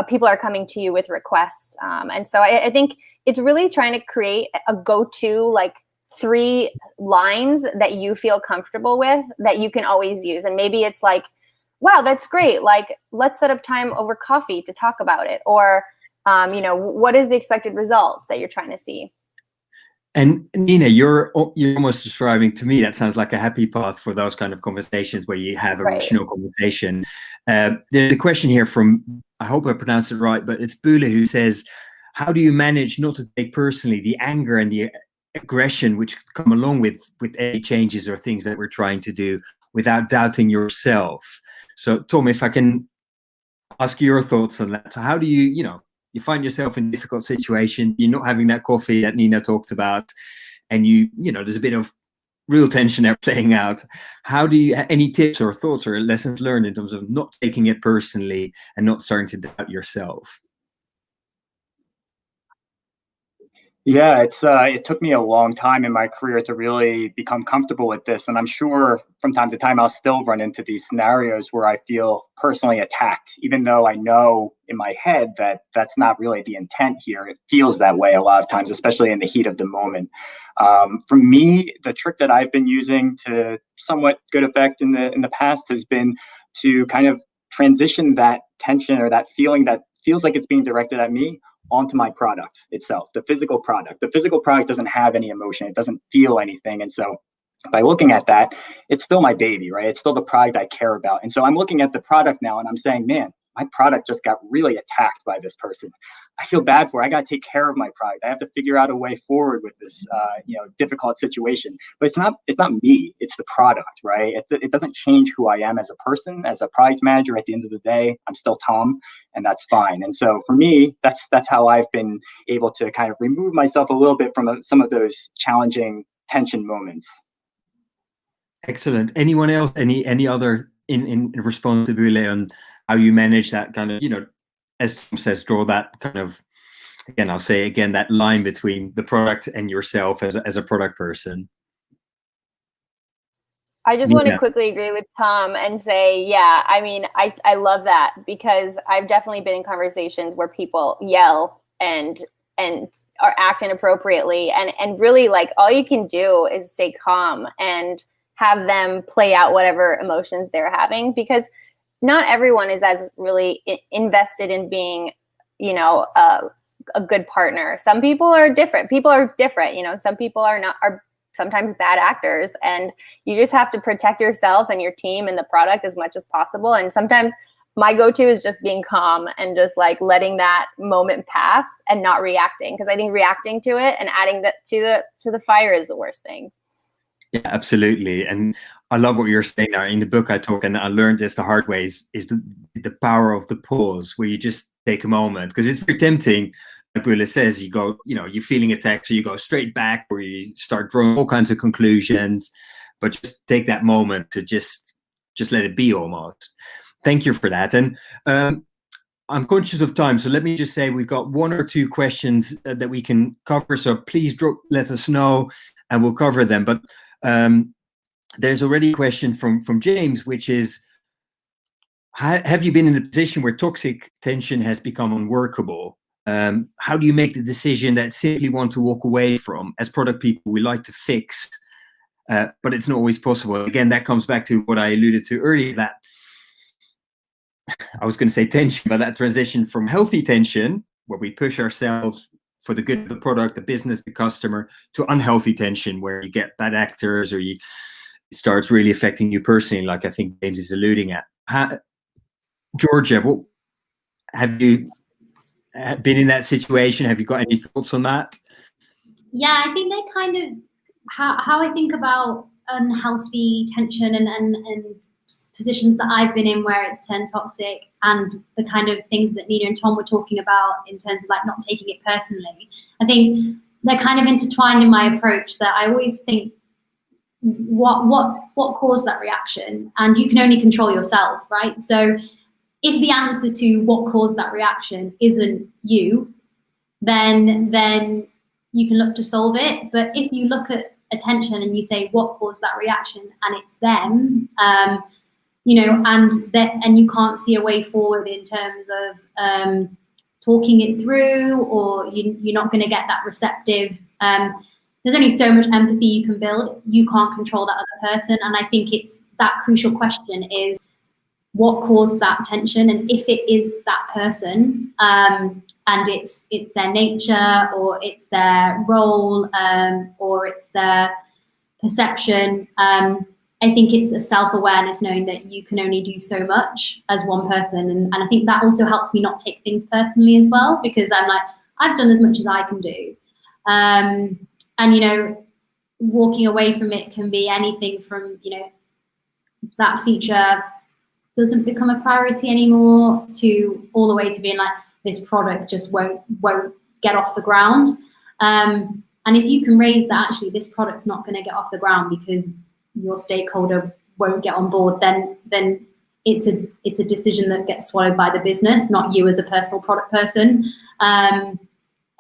people are coming to you with requests. And so I think it's really trying to create a go-to, like 3 lines that you feel comfortable with that you can always use. And maybe it's like, wow, that's great. Like, let's set up time over coffee to talk about it. Or, what is the expected results that you're trying to see?
And Nina, you're almost describing, to me, that sounds like a happy path for those kind of conversations where you have a rational conversation. There's a question here from, I hope I pronounced it right, but it's Bule, who says, how do you manage not to take personally the anger and the aggression which come along with any changes or things that we're trying to do without doubting yourself? So Tom, if I can ask your thoughts on that. So how do you, you find yourself in a difficult situation, you're not having that coffee that Nina talked about, and there's a bit of real tension there playing out. How do you, any tips or thoughts or lessons learned in terms of not taking it personally and not starting to doubt yourself?
Yeah, it took me a long time in my career to really become comfortable with this. And I'm sure from time to time, I'll still run into these scenarios where I feel personally attacked, even though I know in my head that that's not really the intent here. It feels that way a lot of times, especially in the heat of the moment. For me, the trick that I've been using to somewhat good effect in the past has been to kind of transition that tension or that feeling that feels like it's being directed at me onto my product itself, the physical product. The physical product doesn't have any emotion. It doesn't feel anything. And so by looking at that, it's still my baby, right? It's still the product I care about. And so I'm looking at the product now and I'm saying, man, my product just got really attacked by this person. I feel bad for it. I got to take care of my product. I have to figure out a way forward with this, difficult situation. But it's not me. It's the product, right? It doesn't change who I am as a person, as a product manager. At the end of the day, I'm still Tom, and that's fine. And so for me, that's how I've been able to kind of remove myself a little bit from some of those challenging tension moments.
Excellent. Anyone else? Any other in response to Bule on how you manage that kind of, as Tom says, draw that kind of, again, I'll say again, that line between the product and yourself as a product person?
I just want to quickly agree with Tom and say, yeah, I mean, I love that, because I've definitely been in conversations where people yell and are act inappropriately, and really, like, all you can do is stay calm and have them play out whatever emotions they're having, because not everyone is as really invested in being, a good partner. Some people are different. People are different. Some people are sometimes bad actors, and you just have to protect yourself and your team and the product as much as possible. And sometimes my go-to is just being calm and just like letting that moment pass and not reacting, because I think reacting to it and adding that to the fire is the worst thing.
Yeah, absolutely. And I love what you're saying now. In the book I talk, and I learned this the hard way, is the power of the pause, where you just take a moment, because it's very tempting. Like Bule says, you go, you're feeling attacked, so you go straight back, or you start drawing all kinds of conclusions, but just take that moment to just let it be almost. Thank you for that. And I'm conscious of time, so let me just say we've got 1 or 2 questions that we can cover. So please let us know, and we'll cover them. But there's already a question from James, which is, have you been in a position where toxic tension has become unworkable? How do you make the decision that simply want to walk away from? As product people, we like to fix, but it's not always possible. Again, that comes back to what I alluded to earlier, that I was going to say tension, but that transition from healthy tension, where we push ourselves for the good of the product, the business, the customer, to unhealthy tension, where you get bad actors or it starts really affecting you personally, like I think James is alluding at. Georgia, have you been in that situation? Have you got any thoughts on that?
Yeah, I think they're kind of how I think about unhealthy tension and positions that I've been in where it's turned toxic, and the kind of things that Nina and Tom were talking about in terms of like not taking it personally. I think they're kind of intertwined in my approach, that I always think what caused that reaction, and you can only control yourself, right? So if the answer to what caused that reaction isn't you, then you can look to solve it. But if you look at attention and you say what caused that reaction and it's them, you know, and you can't see a way forward in terms of talking it through, or you're not going to get that receptive. There's only so much empathy you can build. You can't control that other person, and I think it's that crucial question is what caused that tension, and if it is that person, and it's their nature, or it's their role, or it's their perception. I think it's a self-awareness, knowing that you can only do so much as one person, and I think that also helps me not take things personally as well, because I'm like, I've done as much as I can do, and you know, walking away from it can be anything from, you know, that feature doesn't become a priority anymore, to all the way to being like, this product just won't get off the ground. And if you can raise that, actually, this product's not going to get off the ground because your stakeholder won't get on board, then it's a decision that gets swallowed by the business, not you as a personal product person. And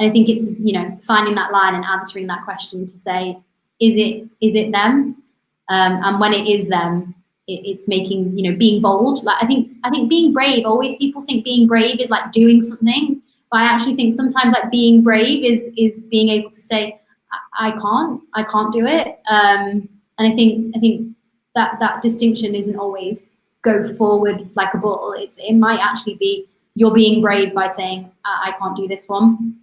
I think it's, you know, finding that line and answering that question to say, is it them? And when it is them, it's making, you know, being bold. Like I think being brave, always people think being brave is like doing something, but I actually think sometimes like being brave is being able to say, I can't do it. And I think that distinction isn't always go forward like a bull. It might actually be you're being brave by saying, I can't do this one.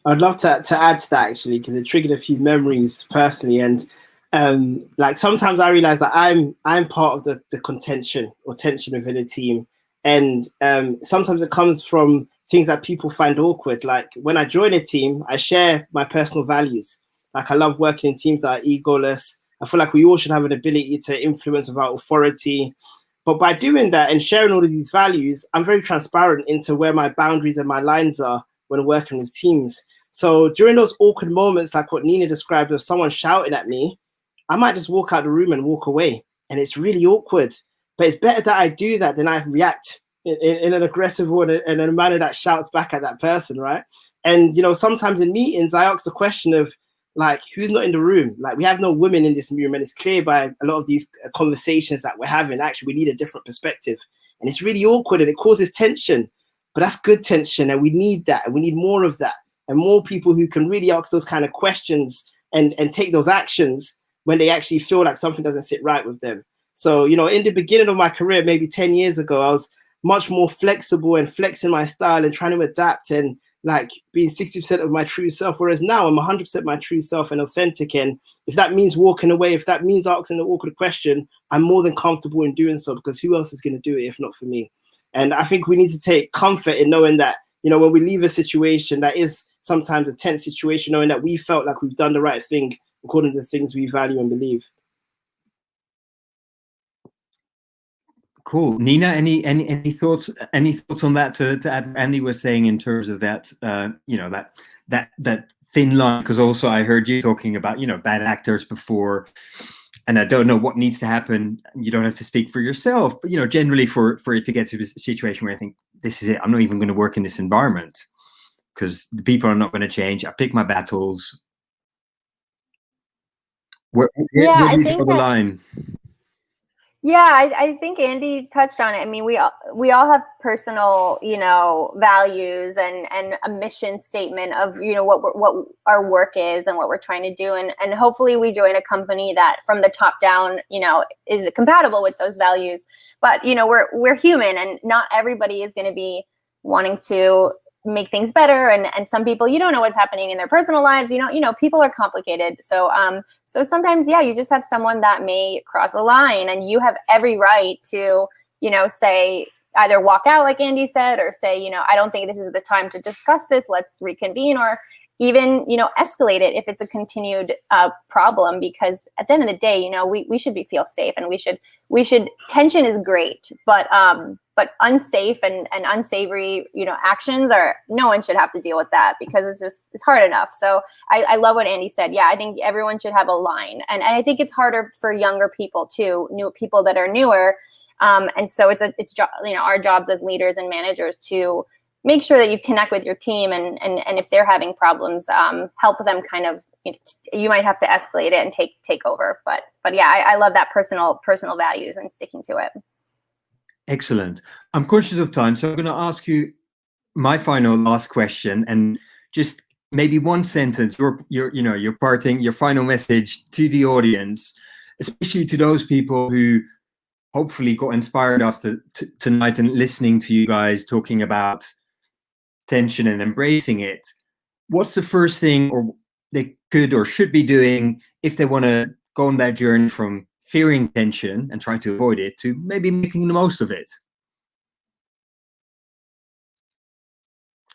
I'd love to add to that, actually, because it triggered a few memories personally. And like sometimes I realize that I'm part of the contention or tension within a team. And sometimes it comes from things that people find awkward. Like when I join a team, I share my personal values. Like I love working in teams that are egoless. I feel like we all should have an ability to influence without authority. But by doing that and sharing all of these values, I'm very transparent into where my boundaries and my lines are when working with teams. So during those awkward moments, like what Nina described of someone shouting at me, I might just walk out the room and walk away. And it's really awkward. But it's better that I do that than I react in an aggressive way and in a manner that shouts back at that person, right? And, you know, sometimes in meetings, I ask the question of, like, who's not in the room? Like, we have no women in this room, and it's clear by a lot of these conversations that we're having, actually, we need a different perspective. And it's really awkward, and it causes tension. But that's good tension, and we need that, and we need more of that, and more people who can really ask those kind of questions and take those actions when they actually feel like something doesn't sit right with them. So, you know, in the beginning of my career, maybe 10 years ago, I was much more flexible and flexing my style and trying to adapt and like being 60% of my true self. Whereas now I'm 100% my true self and authentic. And if that means walking away, if that means asking an awkward question, I'm more than comfortable in doing so, because who else is going to do it if not for me? And I think we need to take comfort in knowing that, you know, when we leave a situation that is sometimes a tense situation, knowing that we felt like we've done the right thing according to the things we value and believe.
Cool. Nina, any thoughts on that to add what Andy was saying in terms of that, you know, that thin line? Because also I heard you talking about, you know, bad actors before, and I don't know what needs to happen. You don't have to speak for yourself, but, you know, generally for it to get to this situation where I think this is it, I'm not even going to work in this environment because the people are not going to change. I pick my battles. Where do you draw the line?
Yeah, I think Andy touched on it. I mean, we all have personal, values and a mission statement of, what our work is and what we're trying to do. And hopefully we join a company that from the top down, is compatible with those values. But, we're human, and not everybody is going to be wanting to make things better. And some people, you don't know what's happening in their personal lives. People are complicated. So, so sometimes, yeah, you just have someone that may cross a line, and you have every right to, say, either walk out like Andy said, or say, I don't think this is the time to discuss this. Let's reconvene, or even, escalate it if it's a continued problem, because at the end of the day, we should feel safe, and we should tension is great, but unsafe and unsavory, actions no one should have to deal with that, because it's hard enough. So I love what Andy said. Yeah, I think everyone should have a line. And I think it's harder for younger people too, new people that are newer. And so it's our jobs as leaders and managers to make sure that you connect with your team, and if they're having problems, help them kind of, you might have to escalate it and take over. But yeah, I love that personal values and sticking to it.
Excellent. I'm conscious of time, so I'm going to ask you my last question, and just maybe one sentence, your final message to the audience, especially to those people who hopefully got inspired after tonight and listening to you guys talking about tension and embracing it. What's the first thing or they could or should be doing if they want to go on that journey from fearing tension and trying to avoid it to maybe making the most of it?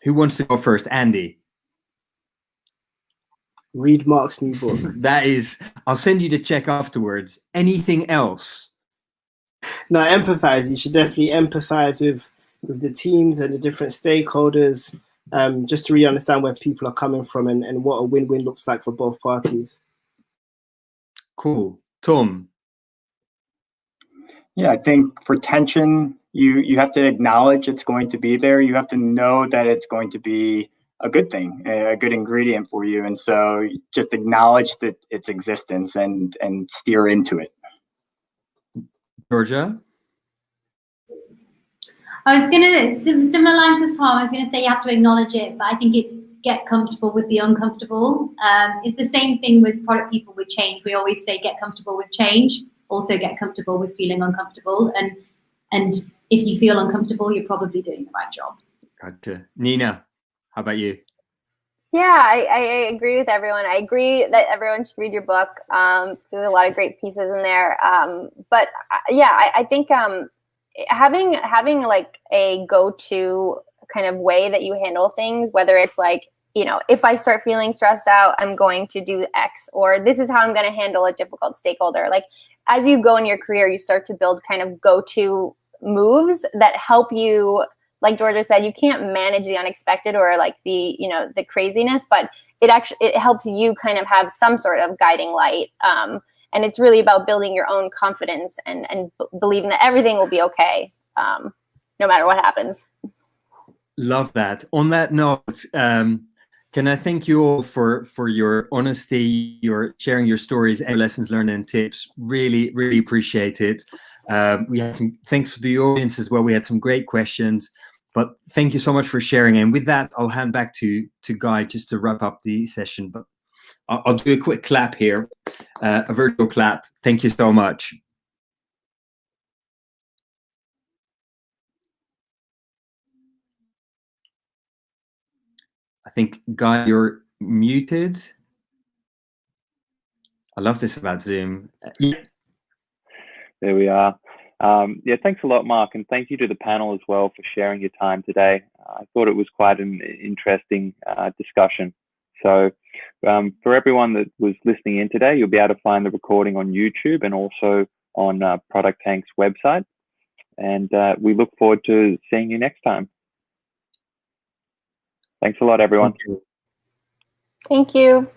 Who wants to go first? Andy.
Read Marc's new book.
That is, I'll send you the check afterwards. Anything else?
No, empathize. You should definitely empathize with the teams and the different stakeholders, just to really understand where people are coming from and what a win-win looks like for both parties.
Cool. Tom?
Yeah, I think for tension, you have to acknowledge it's going to be there. You have to know that it's going to be a good thing, a good ingredient for you. And so just acknowledge that its existence and steer into it.
Georgia?
I was going to, similar line to Tom, I was going to say you have to acknowledge it, but I think it's get comfortable with the uncomfortable. It's the same thing with product people with change. We always say get comfortable with change, also get comfortable with feeling uncomfortable. And if you feel uncomfortable, you're probably doing the right job.
Gotcha. Nina, how about you?
Yeah, I agree with everyone. I agree that everyone should read your book. There's a lot of great pieces in there. But yeah, I think having like a go-to kind of way that you handle things, whether it's like, if I start feeling stressed out, I'm going to do X, or this is how I'm going to handle a difficult stakeholder. Like as you go in your career, you start to build kind of go-to moves that help you. Like Georgia said, you can't manage the unexpected or like the craziness, but it helps you kind of have some sort of guiding light. And it's really about building your own confidence and believing that everything will be okay, no matter what happens.
Love that. On that note, can I thank you all for your honesty, your sharing your stories and lessons learned and tips. Really, really appreciate it. We had thanks to the audience as well. We had some great questions, but thank you so much for sharing. And with that, I'll hand back to Guy just to wrap up the session. But I'll do a quick clap here, a virtual clap. Thank you so much. I think, Guy, you're muted. I love this about Zoom. Yeah.
There we are. Yeah, thanks a lot, Marc, and thank you to the panel as well for sharing your time today. I thought it was quite an interesting discussion. So for everyone that was listening in today, you'll be able to find the recording on YouTube and also on ProductTank's website. And we look forward to seeing you next time. Thanks a lot, everyone.
Thank you.